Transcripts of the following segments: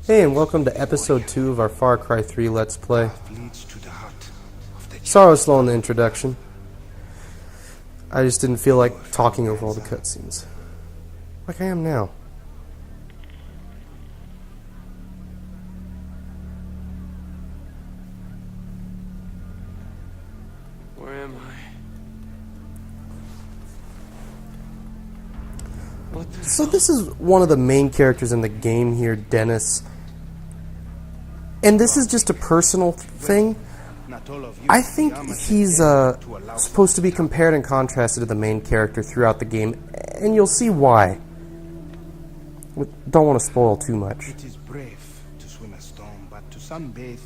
Hey, and welcome to episode 2 of our Far Cry 3 Let's Play. Sorry I was slow in the introduction. I just didn't feel like talking over all the cutscenes. Like I am now. Where am I? So this is one of the main characters in the game here, Dennis. And this is just a personal thing. I think he's supposed to be compared and contrasted to the main character throughout the game, and you'll see why. Don't want to spoil too much. It is brave to swim a storm, but to sunbathe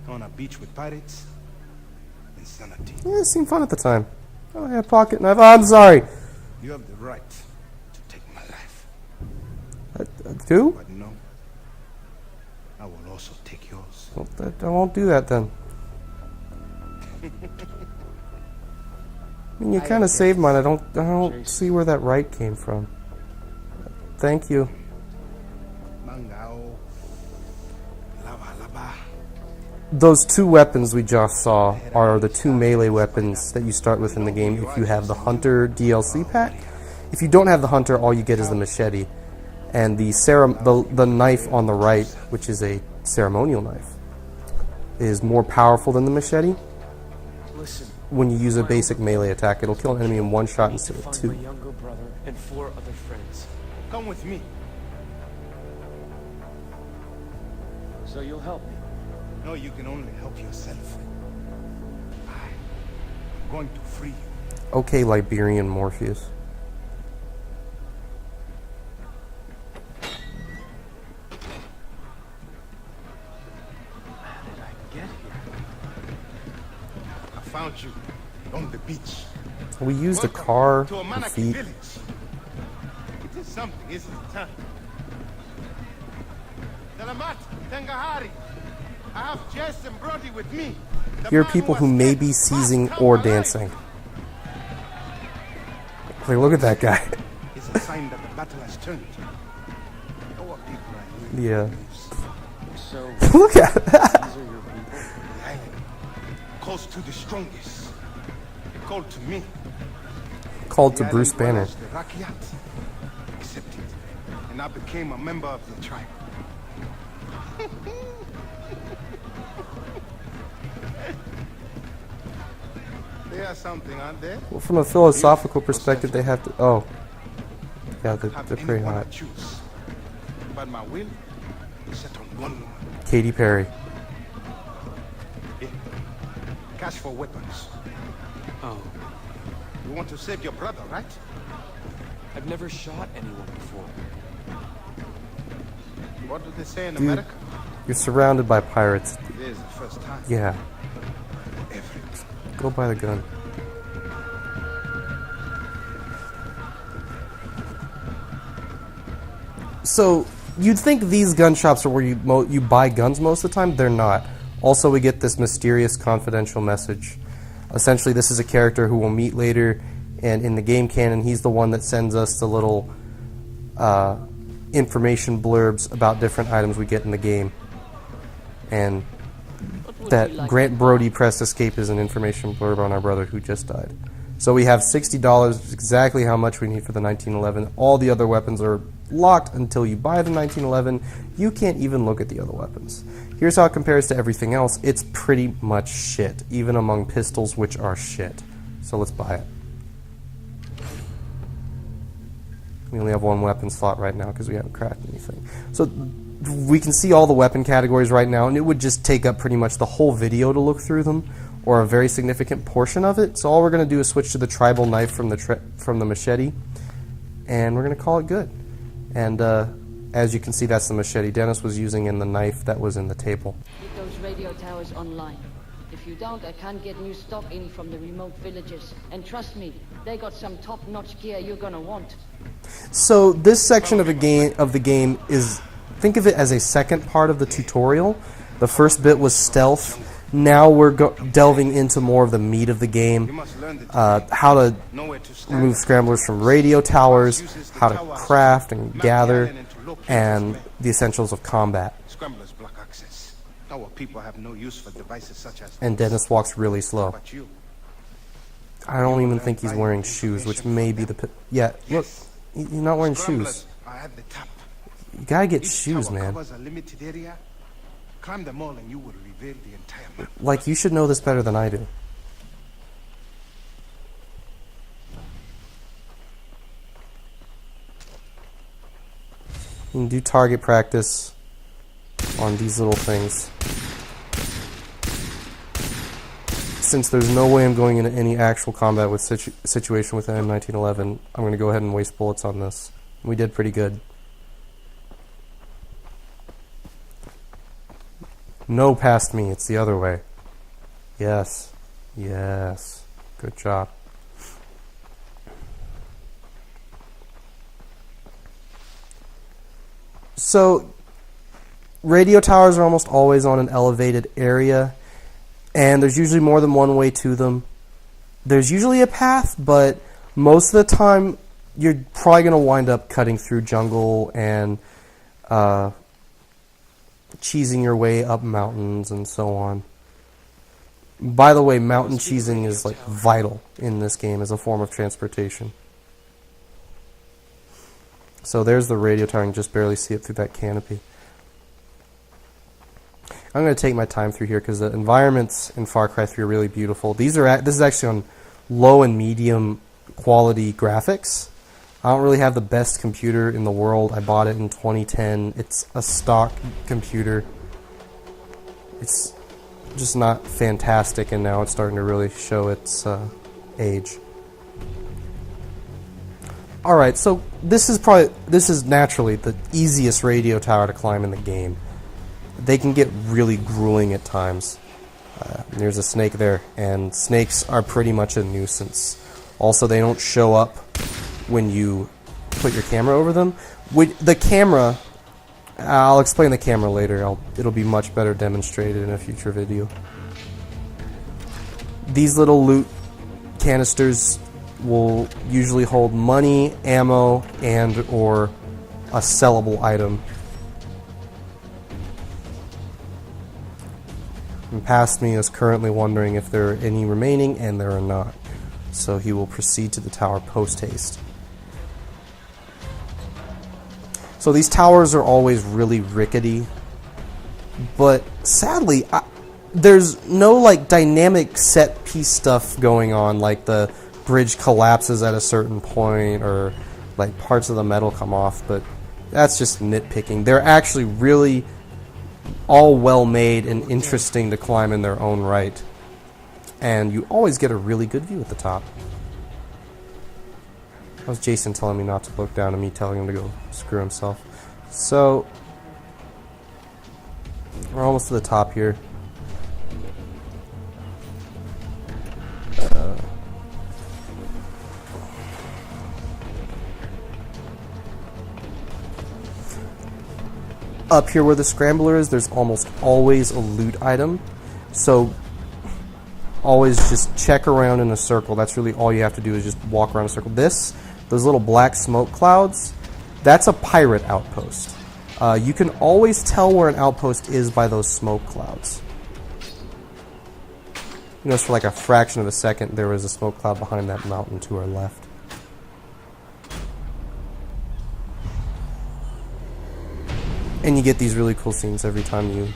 on a beach with pirates, insanity. Yeah, it seemed fun at the time. Oh, I had a pocket knife. Oh, I'm sorry. You have the right to take my life. I do? But no, I will also take yours. Well, I won't do that then. I mean, you kind of saved mine. I don't see where that right came from. Thank you. Mangao, lava, lava. Those two weapons we just saw are the two melee weapons that you start with in the game if you have the Hunter DLC pack. If you don't have the Hunter, all you get is the machete. And the knife on the right, which is a ceremonial knife, is more powerful than the machete. Listen. When you use a basic melee attack, it'll kill an enemy in one shot instead of two. My younger brother and 4 other friends. Come with me. So you'll help me. No, you can only help yourself. I'm going to free you. Okay, Liberian Morpheus. How did I get here? I found you on the beach. We used a Welcome car to a and Manaki feet. village. It is something, isn't it, huh? Salamat, Tangahari. I have Jess and Brody with me. The Here are man people who who was may dead be must seizing come or alive. dancing. Like, look at that guy. It's a sign that the battle has turned. Our people are new. Yeah. So, Look at that. these are your people? The island calls to the strongest. It called to me. Called to The Bruce island Banner. dwellers, the Rakyat, accepted, and I became a member of the tribe. They are something, aren't they? Well, from a philosophical perspective, they have to. Oh. Yeah, they're Have pretty anyone I hot. choose. But my will is set on one woman. Katy Perry. Here. Cash for weapons. Oh, You want to save your brother, right? I've never shot anyone before. What do they say in Dude. America? You're surrounded by pirates. This is the first time. Yeah. Every Go buy the gun. So, you'd think these gun shops are where you buy guns most of the time. They're not. Also, we get this mysterious confidential message. Essentially, this is a character who we'll meet later, and in the game canon, he's the one that sends us the little information blurbs about different items we get in the game. And that Grant Brody pressed escape is an information blurb on our brother who just died. So we have $60, exactly how much we need for the 1911. All the other weapons are locked until you buy the 1911. You can't even look at the other weapons. Here's how it compares to everything else. It's pretty much shit, even among pistols, which are shit. So let's buy it. We only have one weapon slot right now because we haven't cracked anything. So we can see all the weapon categories right now, and it would just take up pretty much the whole video to look through them, or a very significant portion of it. So all we're going to do is switch to the tribal knife from the machete, and we're going to call it good. And as you can see, that's the machete Dennis was using in the knife that was in the table. Get those radio towers online. If you don't, I can't get new stock in from the remote villages. And trust me, they got some top-notch gear you're gonna want. So this section of the game is, think of it as a second part of the tutorial. The first bit was stealth. Now we're delving into more of the meat of the game, how to remove scramblers from radio towers, how to craft and gather, and the essentials of combat. Scramblers block access. Our people have no use for devices such as And those. Dennis walks really How slow. about you? I don't even think he's wearing shoes, which may be the... Yeah, look, he's not wearing shoes. Scramblers are at the top. You gotta get Each shoes, tower man. covers a limited area. Climb them all and you will reveal the entire map. Like, you should know this better than I do. You can do target practice on these little things. Since there's no way I'm going into any actual combat with situation with an M1911, I'm going to go ahead and waste bullets on this. We did pretty good. No past me, it's the other way. Yes. Yes. Good job. So, radio towers are almost always on an elevated area, and there's usually more than one way to them. There's usually a path, but most of the time you're probably going to wind up cutting through jungle and cheesing your way up mountains and so on. By the way, mountain cheesing is like vital in this game as a form of transportation. So there's the radio tower, and just barely see it through that canopy. I'm going to take my time through here because the environments in Far Cry 3 are really beautiful. This is actually on low and medium quality graphics. I don't really have the best computer in the world. I bought it in 2010. It's a stock computer. It's just not fantastic, and now it's starting to really show its age. Alright, so this is naturally the easiest radio tower to climb in the game. They can get really grueling at times. There's a snake there, and snakes are pretty much a nuisance. Also, they don't show up when you put your camera over them. The camera, I'll explain the camera later. It'll be much better demonstrated in a future video. These little loot canisters will usually hold money, ammo, and or a sellable item. And past me is currently wondering if there are any remaining, and there are not. So he will proceed to the tower post-haste. So these towers are always really rickety, but sadly, there's no like dynamic set piece stuff going on, like the bridge collapses at a certain point or like parts of the metal come off, but that's just nitpicking. They're actually really all well made and interesting to climb in their own right, and you always get a really good view at the top. That was Jason telling me not to look down and me telling him to go screw himself. So we're almost to the top here. Up here where the scrambler is, there's almost always a loot item. So always just check around in a circle. That's really all you have to do, is just walk around a circle. Those little black smoke clouds, that's a pirate outpost. You can always tell where an outpost is by those smoke clouds. You notice for like a fraction of a second there was a smoke cloud behind that mountain to our left. And you get these really cool scenes every time you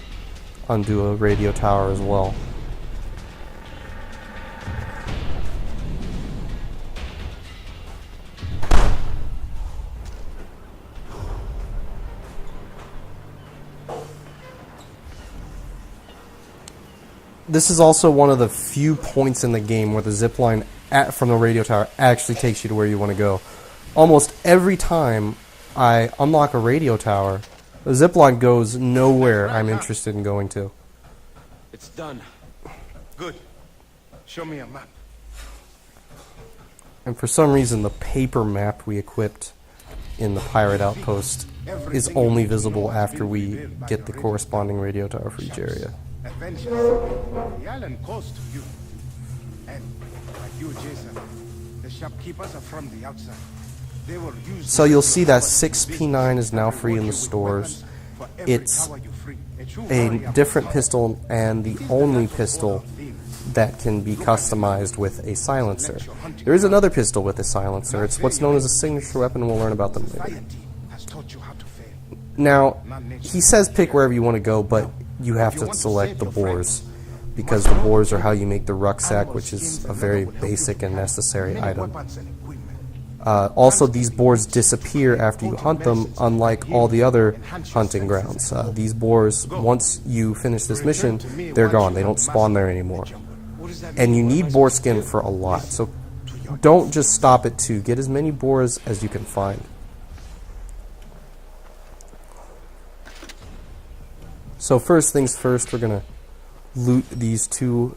undo a radio tower as well. This is also one of the few points in the game where the zipline from the radio tower actually takes you to where you want to go. Almost every time I unlock a radio tower, the zipline goes nowhere I'm interested in going to. It's done. Good. Show me a map. And for some reason, the paper map we equipped in the pirate outpost is only visible after we get the corresponding radio tower for each area. Adventure. The island calls to you. And like you, Jason, the shopkeepers are from the outside. They will use So you'll see that 6P9 is now free in the stores. It's a different pistol and the only pistol that can be customized with a silencer. There is another pistol with a silencer. It's what's known as a signature weapon, and we'll learn about them later. Now, he says pick wherever you want to go, but you have to select the Boars, because the Boars are how you make the rucksack, which is a very basic and necessary item. Also, these Boars disappear after you hunt them, unlike all the other hunting grounds. These Boars, once you finish this mission, they're gone. They don't spawn there anymore. And you need boar skin for a lot, so don't just stop at 2. Get as many Boars as you can find. So first things first, we're going to loot these 2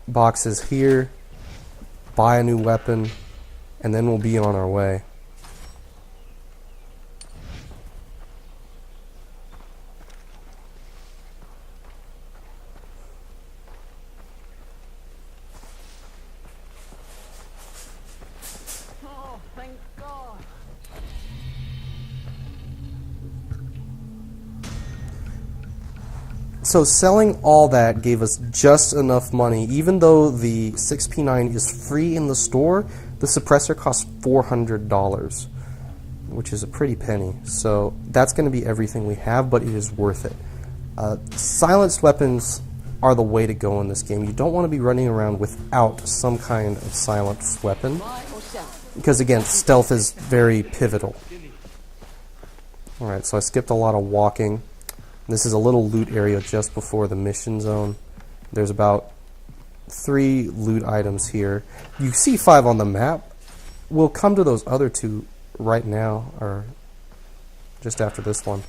boxes here, buy a new weapon, and then we'll be on our way. Oh, thank God. So selling all that gave us just enough money. Even though the 6P9 is free in the store, the suppressor costs $400, which is a pretty penny. So that's going to be everything we have, but it is worth it. Silenced weapons are the way to go in this game. You don't want to be running around without some kind of silenced weapon, because again, stealth is very pivotal. Alright, so I skipped a lot of walking. This is a little loot area just before the mission zone. There's about 3 loot items here. You see 5 on the map. We'll come to those other 2 right now, or just after this one.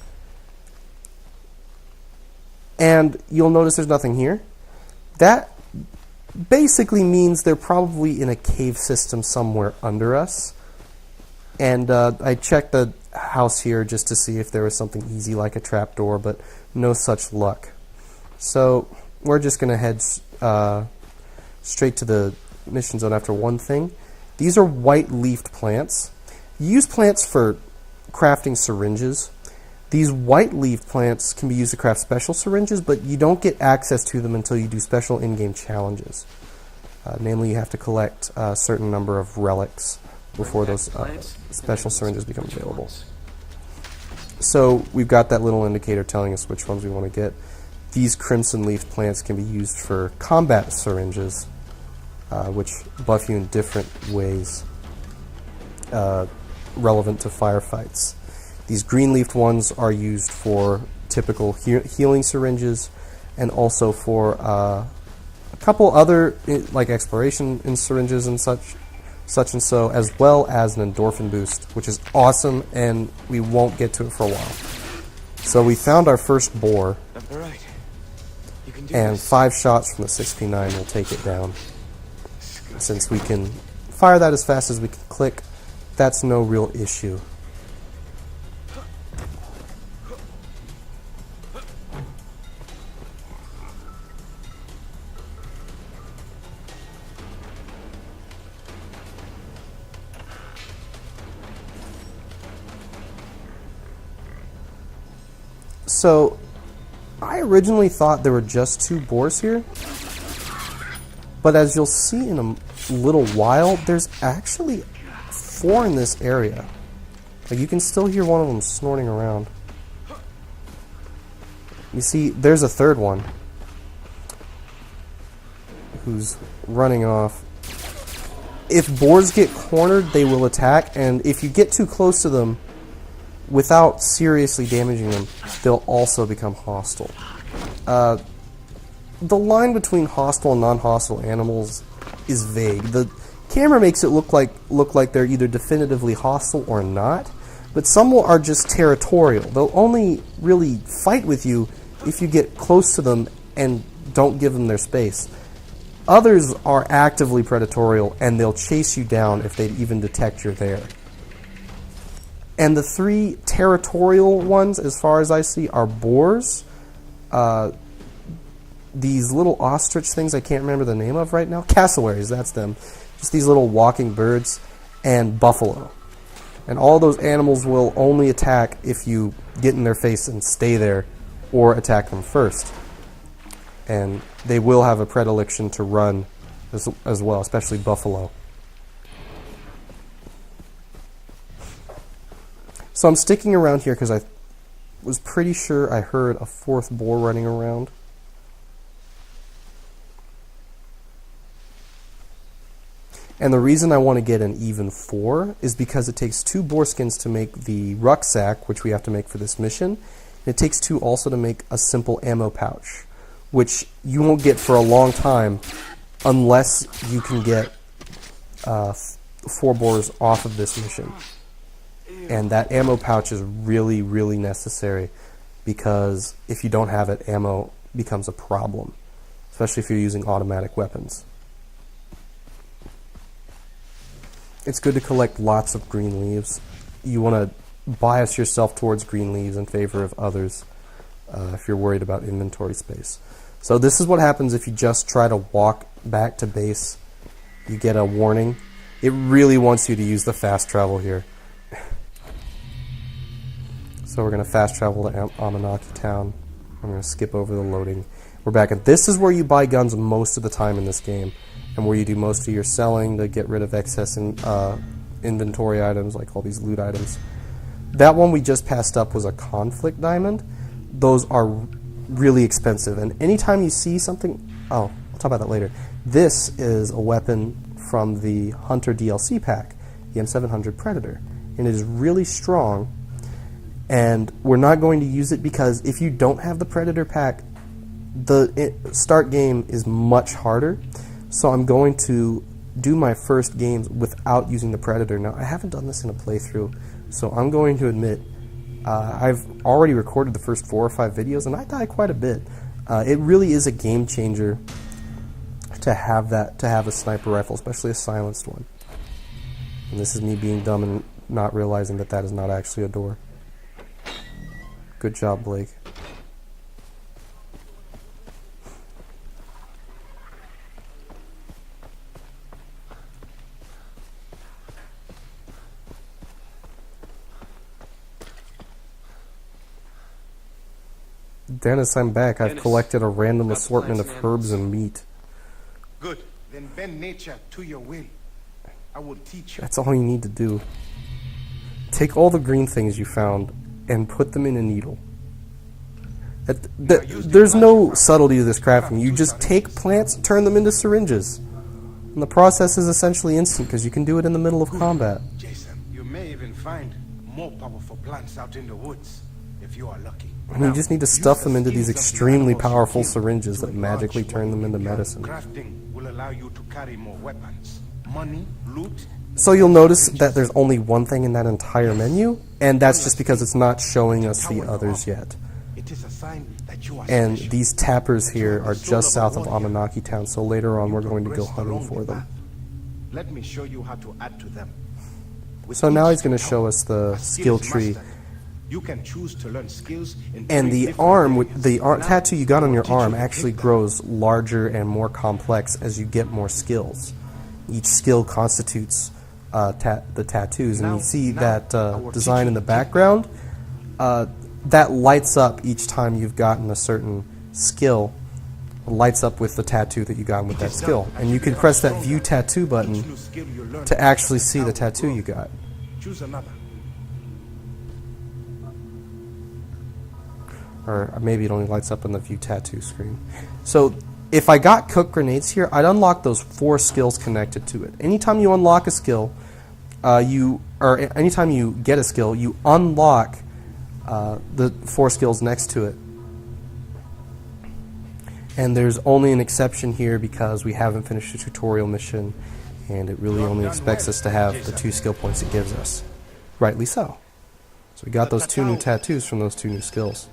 And you'll notice there's nothing here. That basically means they're probably in a cave system somewhere under us. And I checked the house here just to see if there was something easy like a trapdoor, but no such luck. So we're just going to head straight to the mission zone after one thing. These are white-leafed plants. You use plants for crafting syringes. These white-leafed plants can be used to craft special syringes, but you don't get access to them until you do special in-game challenges. Namely, you have to collect a certain number of relics before those special syringes become available. So we've got that little indicator telling us which ones we want to get. These crimson-leafed plants can be used for combat syringes, which buff you in different ways relevant to firefights. These green-leafed ones are used for typical healing syringes, and also for a couple other like exploration in syringes and such and so, as well as an endorphin boost, which is awesome, and we won't get to it for a while. So we found our first boar, and 5 shots from the 6P9 will take it down. Since we can fire that as fast as we can click, that's no real issue. So, I originally thought there were just 2 boars here, but as you'll see in a little while, there's actually 4 in this area. Like, you can still hear one of them snorting around. You see, there's a 3rd one who's running off. If boars get cornered, they will attack, and if you get too close to them without seriously damaging them, they'll also become hostile. The line between hostile and non-hostile animals is vague. The camera makes it look like they're either definitively hostile or not, but some are just territorial. They'll only really fight with you if you get close to them and don't give them their space. Others are actively predatory, and they'll chase you down if they even detect you're there. And the 3 territorial ones, as far as I see, are boars, these little ostrich things I can't remember the name of right now, cassowaries, that's them, just these little walking birds, and buffalo. And all those animals will only attack if you get in their face and stay there, or attack them first. And they will have a predilection to run as well, especially buffalo. So I'm sticking around here because I was pretty sure I heard a fourth boar running around. And the reason I want to get an even 4 is because it takes 2 boar skins to make the rucksack, which we have to make for this mission. And it takes 2 also to make a simple ammo pouch, which you won't get for a long time unless you can get 4 boars off of this mission. And that ammo pouch is really, really necessary, because if you don't have it, ammo becomes a problem, especially if you're using automatic weapons. It's good to collect lots of green leaves. You want to bias yourself towards green leaves in favor of others if you're worried about inventory space. So this is what happens if you just try to walk back to base. You get a warning. It really wants you to use the fast travel here. So we're going to fast travel to Amanaki Town. I'm going to skip over the loading. We're back, and this is where you buy guns most of the time in this game, and where you do most of your selling to get rid of excess inventory items, like all these loot items. That one we just passed up was a conflict diamond. Those are really expensive, and anytime you see something... Oh, I'll talk about that later. This is a weapon from the Hunter DLC pack, the M700 Predator, and it is really strong. And we're not going to use it because if you don't have the Predator pack, the start game is much harder. So I'm going to do my first games without using the Predator. Now, I haven't done this in a playthrough, so I'm going to admit I've already recorded the first 4 or 5 videos, and I die quite a bit. It really is a game changer to have a sniper rifle, especially a silenced one. And this is me being dumb and not realizing that that is not actually a door. Good job, Blake. Dennis, I'm back. I've collected a random assortment of herbs and meat. Good. Then bend nature to your will. I will teach you. That's all you need to do. Take all the green things you found and put them in a needle. There's no subtlety to this crafting. You just take plants, turn them into syringes. And the process is essentially instant because you can do it in the middle of combat. Jason, you may even find more powerful plants out in the woods if you are lucky. And you just need to stuff them into these extremely powerful syringes that magically turn them into medicine. Crafting will allow you to carry more weapons, money, loot. So you'll notice that there's only one thing in that entire menu, and that's just because it's not showing us the others yet. It is a sign that you are And special. these tappers here are just south of Amanaki Town, so later on we're going to go hunting for them. Let me show you how to add to them. With So now each he's going to show us the a skill skills tree. mastered. You can choose to learn skills in And 3 the different arm, areas. the Now, tattoo you got on I your will teach arm you to actually pick them. grows larger and more complex as you get more skills. Each skill constitutes the tattoos, and you see that design in the background. That lights up each time you've gotten a certain skill. Lights up with the tattoo that you got with that skill, and you can press that view tattoo button Each new skill you learn to actually see the will tattoo grow. you got. Choose another. Or maybe it only lights up on the view tattoo screen. So if I got cook grenades here, I'd unlock those 4 skills connected to it. Anytime you unlock a skill, anytime you get a skill, you unlock the 4 skills next to it. And there's only an exception here because we haven't finished the tutorial mission, and it really only expects us to have the 2 skill points it gives us. Rightly so. So we got those 2 new tattoos from those 2 new skills.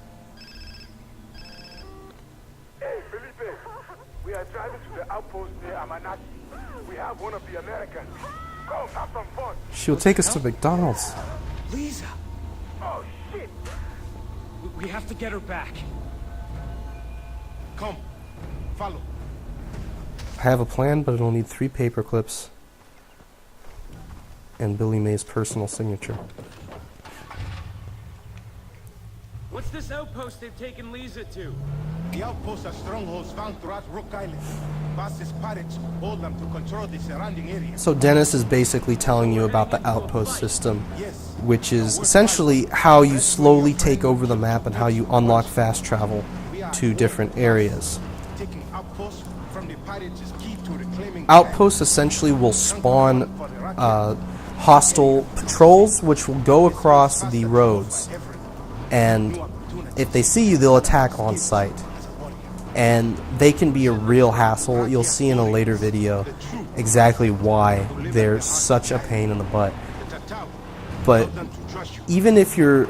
Hey, Felipe, we are driving to the outpost near Amanaki. We have one of the Americans. Come, have some fun. She'll take us to McDonald's. Lisa, Oh, shit. we have to get her back. Come, follow. I have a plan, but it'll need 3 paper clips and Billy May's personal signature. What's this outpost they've taken Lisa to? The outposts are strongholds found throughout Rook Island. Boss's pirates hold them to control the surrounding area. So Dennis is basically telling you about the outpost system, which is essentially how you slowly take over the map and how you unlock fast travel to different areas. Taking outposts from the pirates is key to reclaiming. Outposts essentially will spawn hostile patrols, which will go across the roads, and if they see you, they'll attack on sight. And they can be a real hassle. You'll see in a later video exactly why they're such a pain in the butt. But even if you're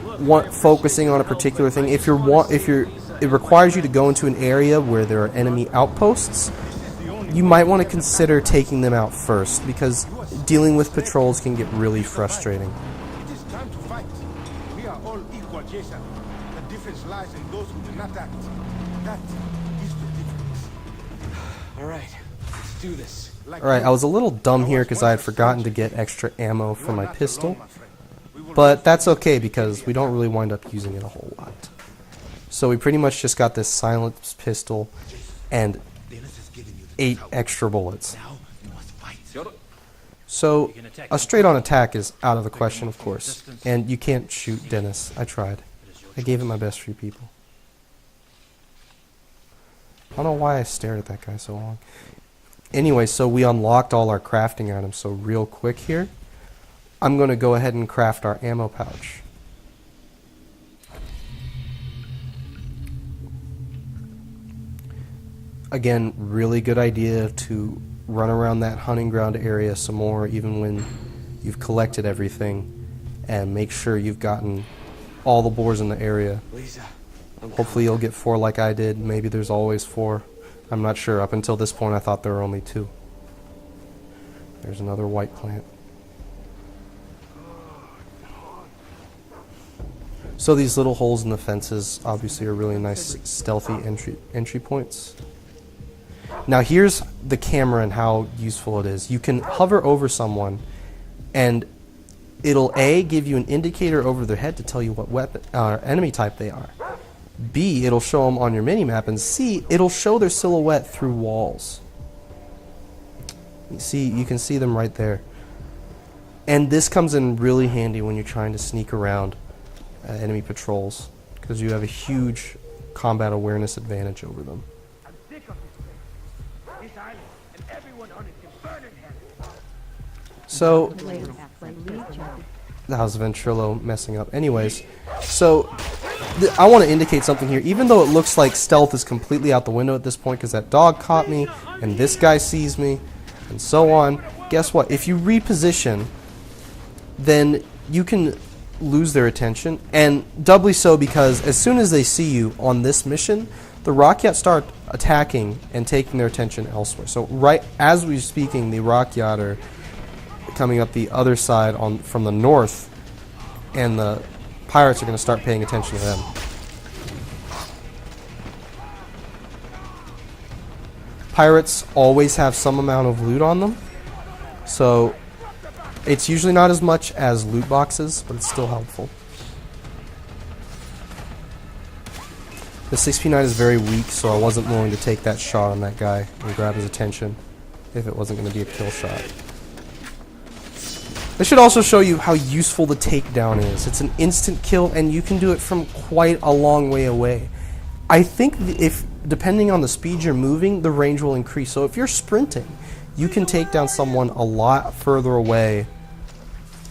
focusing on a particular thing, it requires you to go into an area where there are enemy outposts, you might want to consider taking them out first, because dealing with patrols can get really frustrating. It is time to fight. We are all equal, Jason. The difference lies in those who do not act. That is the difference. All right, let's do this. Alright, I was a little dumb here because I had forgotten to get extra ammo for my pistol, but that's okay because we don't really wind up using it a whole lot. So we pretty much just got this silenced pistol and 8 extra bullets. So a straight-on attack is out of the question, of course, and you can't shoot Dennis. I tried. I gave it my best, Free People. I don't know why I stared at that guy so long. Anyway, so we unlocked all our crafting items, so real quick here, I'm going to go ahead and craft our ammo pouch. Again, really good idea to run around that hunting ground area some more, even when you've collected everything, and make sure you've gotten all the boars in the area. Hopefully you'll get 4 like I did. Maybe there's always 4. I'm not sure. Up until this point I thought there were only 2. There's another white plant. So these little holes in the fences obviously are really nice stealthy entry points. Now here's the camera and how useful it is. You can hover over someone and it'll A, give you an indicator over their head to tell you what weapon enemy type they are. B, it'll show them on your minimap, and C, it'll show their silhouette through walls. You can see them right there. And this comes in really handy when you're trying to sneak around enemy patrols, because you have a huge combat awareness advantage over them. I'm sick of this island, and everyone on it can burn in hell. So that was Ventrilo messing up. Anyways, so I want to indicate something here. Even though it looks like stealth is completely out the window at this point because that dog caught me and this guy sees me and so on, guess what? If you reposition, then you can lose their attention, and doubly so because as soon as they see you on this mission, the Rock-Yacht start attacking and taking their attention elsewhere. So right as we're speaking, the Rock-Yacht are coming up the other side from the north, and the pirates are going to start paying attention to them. Pirates always have some amount of loot on them, so it's usually not as much as loot boxes, but it's still helpful. The 6P9 is very weak, so I wasn't willing to take that shot on that guy and grab his attention if it wasn't going to be a kill shot. This should also show you how useful the takedown is. It's an instant kill, and you can do it from quite a long way away. I think if, depending on the speed you're moving, the range will increase. So if you're sprinting, you can take down someone a lot further away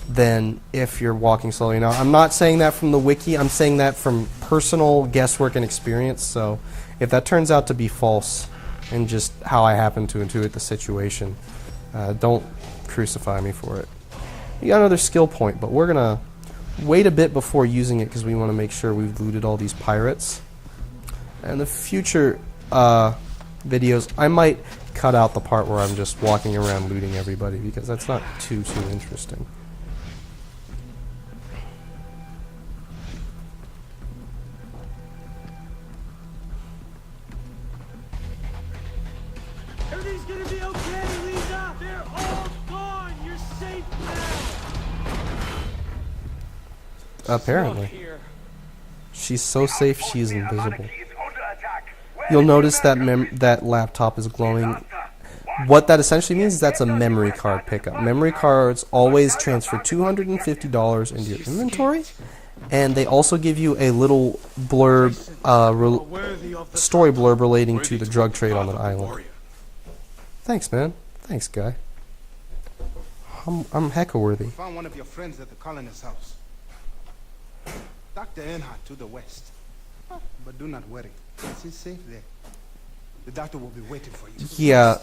than if you're walking slowly. Now, I'm not saying that from the wiki. I'm saying that from personal guesswork and experience. So if that turns out to be false and just how I happen to intuit the situation, don't crucify me for it. You got another skill point, but we're going to wait a bit before using it because we want to make sure we've looted all these pirates. And the future videos, I might cut out the part where I'm just walking around looting everybody because that's not too interesting. Everything's gonna be okay, Lisa! They're all gone! You're safe now! Apparently. Here. She's so safe she's invisible. Monarchy is under attack. You'll notice that that laptop is glowing. What that essentially means is that's a memory card pickup. Memory cards always transfer $250 into your inventory, and they also give you a little blurb, story blurb relating to the drug trade on an island. Thanks, man. Thanks, guy. I'm hecka worthy. We found one of your friends at the colonist's house. Dr. Earnhardt to the west. But do not worry. He's safe there. The doctor will be waiting for you. Yeah,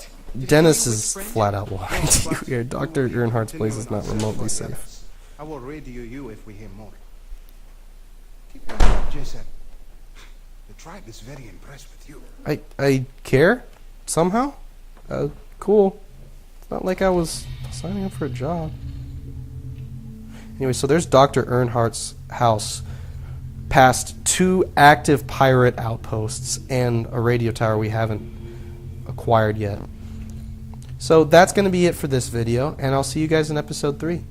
Dennis is flat out lying to you here. Dr. Earnhardt's place is not remotely safe. I will radio you if we hear more. Keep your head up, Jason. The tribe is very impressed with you. I care? Somehow? Cool. It's not like I was signing up for a job. Anyway, so there's Dr. Earnhardt's house, past 2 active pirate outposts and a radio tower we haven't acquired yet. So that's going to be it for this video, and I'll see you guys in episode 3.